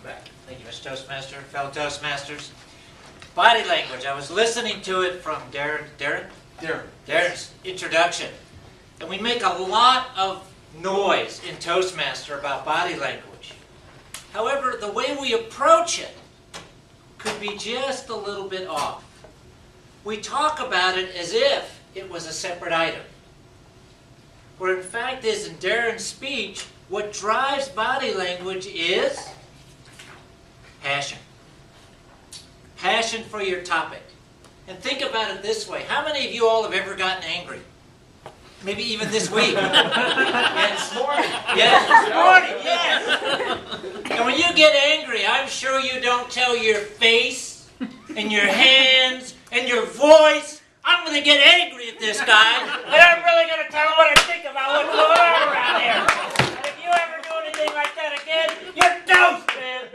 Thank you, Mr. Toastmaster, fellow Toastmasters. Body language. I was listening to it from Darren's introduction. And we make a lot of noise in Toastmaster about body language. However, the way we approach it could be just a little bit off. We talk about it as if it was a separate item. Where in fact is, in Darren's speech, what drives body language is passion. Passion for your topic. And think about it this way. How many of you all have ever gotten angry? Maybe even this week. Yes. This morning. Yes, this morning, yes. And when you get angry, I'm sure you don't tell your face and your hands and your voice, I'm going to get angry at this guy, and I'm really going to tell him what I think about what's going on around here. And if you ever do anything like that again, you're toast, man.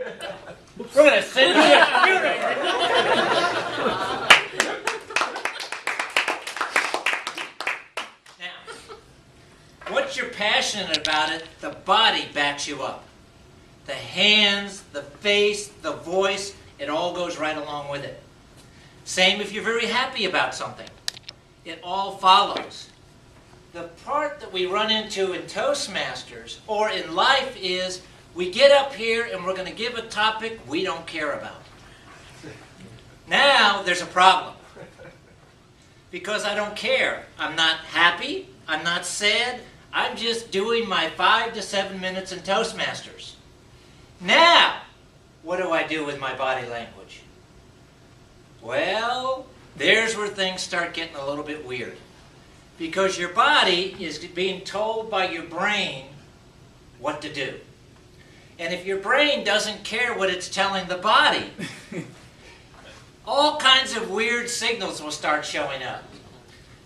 We're going to send you a computer. Now, once you're passionate about it, the body backs you up. The hands, the face, the voice, it all goes right along with it. Same if you're very happy about something. It all follows. The part that we run into in Toastmasters or in life is we get up here and we're going to give a topic we don't care about. Now there's a problem. Because I don't care. I'm not happy. I'm not sad. I'm just doing my 5 to 7 minutes in Toastmasters. Now, what do I do with my body language? Well, there's where things start getting a little bit weird. Because your body is being told by your brain what to do. And if your brain doesn't care what it's telling the body, all kinds of weird signals will start showing up.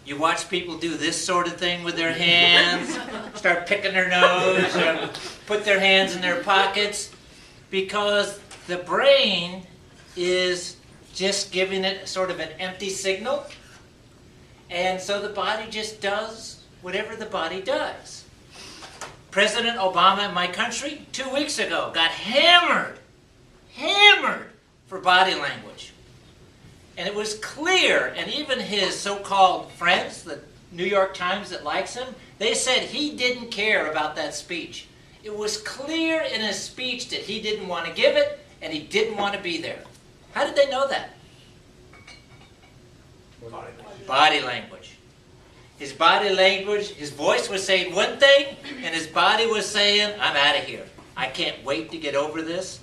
You watch people do this sort of thing with their hands, start picking their nose, or put their hands in their pockets, because the brain is just giving it sort of an empty signal, and so the body just does whatever the body does. President Obama in my country 2 weeks ago got hammered for body language. And it was clear, and even his so-called friends, the New York Times that likes him, they said he didn't care about that speech. It was clear in his speech that he didn't want to give it, and he didn't want to be there. How did they know that? Body language. His body language, his voice was saying one thing, and his body was saying, I'm out of here. I can't wait to get over this.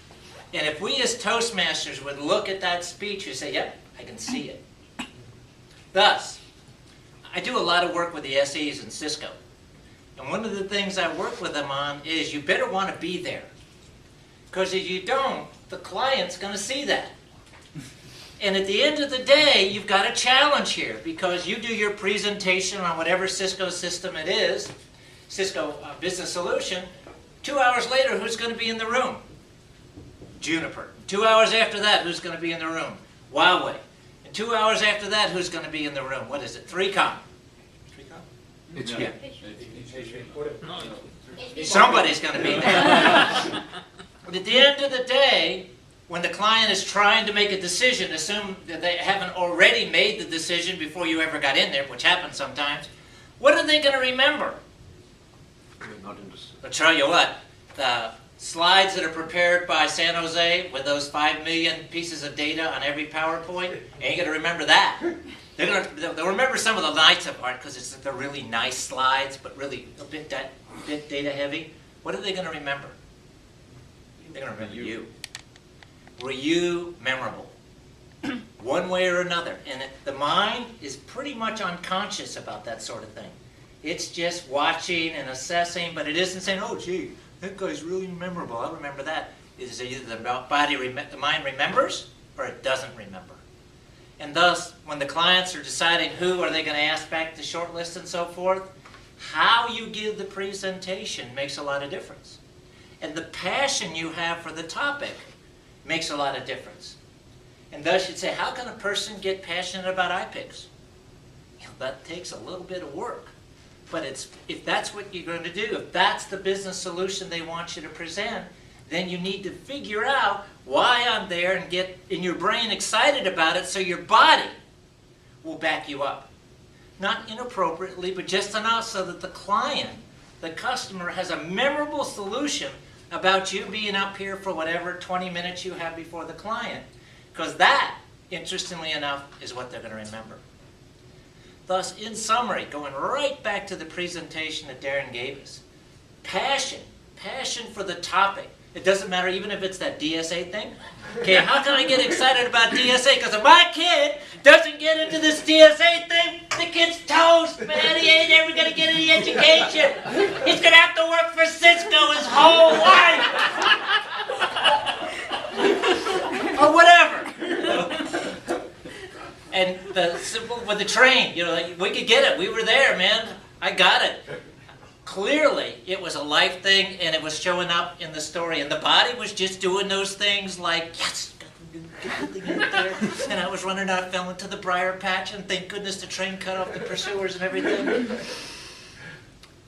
And if we as Toastmasters would look at that speech, we'd say, yep, I can see it. Thus, I do a lot of work with the SEs in Cisco. And one of the things I work with them on is you better want to be there. Because if you don't, the client's going to see that. And at the end of the day, you've got a challenge here, because you do your presentation on whatever Cisco system it is, Cisco Business Solution. 2 hours later, who's going to be in the room? Juniper. 2 hours after that, who's going to be in the room? Huawei. And 2 hours after that, who's going to be in the room? What is it? 3Com. 3Com? Yeah. Somebody's going to be there. But at the end of the day, when the client is trying to make a decision, assume that they haven't already made the decision before you ever got in there, which happens sometimes, what are they going to remember? I'll tell you what, the slides that are prepared by San Jose with those 5 million pieces of data on every PowerPoint, ain't going to remember that. They'll remember some of the nice part because they're really nice slides, but really a bit data heavy. What are they going to remember? They're going to remember you. Were you memorable? One way or another. And the mind is pretty much unconscious about that sort of thing. It's just watching and assessing, but it isn't saying, oh, gee, that guy's really memorable. I remember that. It's either the mind remembers or it doesn't remember. And thus, when the clients are deciding who are they going to ask back to shortlist and so forth, how you give the presentation makes a lot of difference. And the passion you have for the topic makes a lot of difference. And thus you'd say, how can a person get passionate about iPics? That takes a little bit of work. But if that's what you're going to do, if that's the business solution they want you to present, then you need to figure out why I'm there and get in your brain excited about it so your body will back you up. Not inappropriately, but just enough so that the client, the customer, has a memorable solution about you being up here for whatever 20 minutes you have before the client. Because that, interestingly enough, is what they're going to remember. Thus, in summary, going right back to the presentation that Darren gave us, passion for the topic. It doesn't matter even if it's that DSA thing. Okay, how can I get excited about DSA? Because if my kid doesn't get into this DSA thing, the kid's toast, man. He ain't ever going to get any education. He's going to have to work for Cisco his whole life. Or whatever. And the simple with the train, you know, like, we could get it. We were there, man. I got it. Clearly, it was a life thing, and it was showing up in the story. And the body was just doing those things like, yes, get the thing in there. And I was running out, fell into the briar patch, and thank goodness the train cut off the pursuers and everything.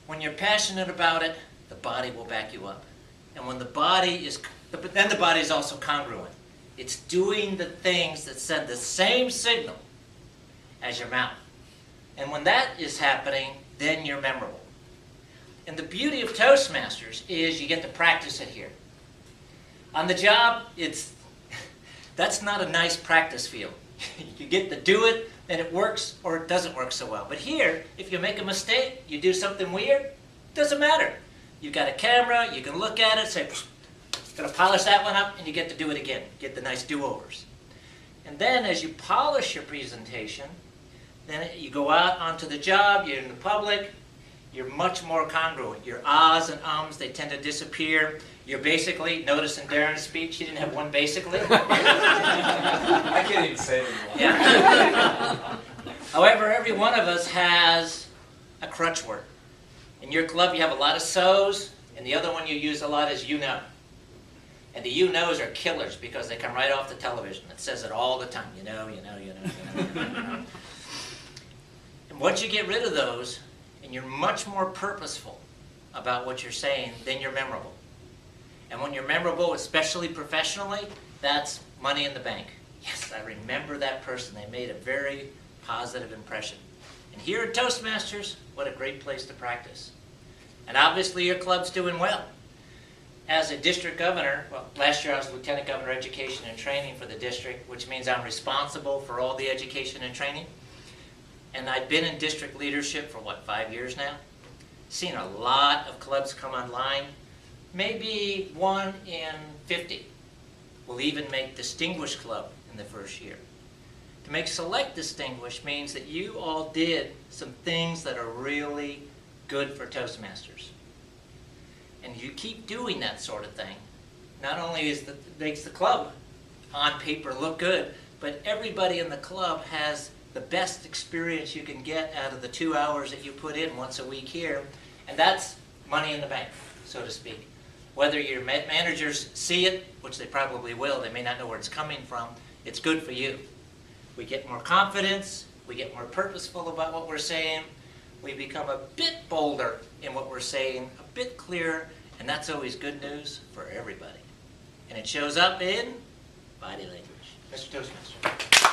When you're passionate about it, the body will back you up. And when the body is, then the body is also congruent. It's doing the things that send the same signal as your mouth. And when that is happening, then you're memorable. And the beauty of Toastmasters is you get to practice it here. On the job, that's not a nice practice field. You get to do it, and it works or it doesn't work so well. But here, if you make a mistake, you do something weird, it doesn't matter. You've got a camera, you can look at it, say, gonna polish that one up, and you get to do it again. Get the nice do-overs. And then as you polish your presentation, then you go out onto the job, you're in the public, you're much more congruent. Your ahs and ums, they tend to disappear. You're basically, notice in Darren's speech, he didn't have one basically. I can't even say it anymore. Yeah. However, every one of us has a crutch word. In your club, you have a lot of so's, and the other one you use a lot is you know. And the you knows are killers because they come right off the television. It says it all the time. You know, you know, you know, you know, you know. And once you get rid of those, and you're much more purposeful about what you're saying, then you're memorable. And when you're memorable, especially professionally, that's money in the bank. Yes, I remember that person. They made a very positive impression. And here at Toastmasters, what a great place to practice. And obviously your club's doing well. As a district governor, well, last year I was Lieutenant Governor Education and Training for the district, which means I'm responsible for all the education and training. And I've been in district leadership for, what, 5 years now? Seen a lot of clubs come online. Maybe 1 in 50 will even make Distinguished Club in the first year. To make Select Distinguished means that you all did some things that are really good for Toastmasters. And you keep doing that sort of thing. Not only makes the club on paper look good, but everybody in the club has the best experience you can get out of the 2 hours that you put in once a week here. And that's money in the bank, so to speak. Whether your managers see it, which they probably will, they may not know where it's coming from, it's good for you. We get more confidence, we get more purposeful about what we're saying, we become a bit bolder in what we're saying, a bit clearer, and that's always good news for everybody. And it shows up in body language. Mr. Toastmaster.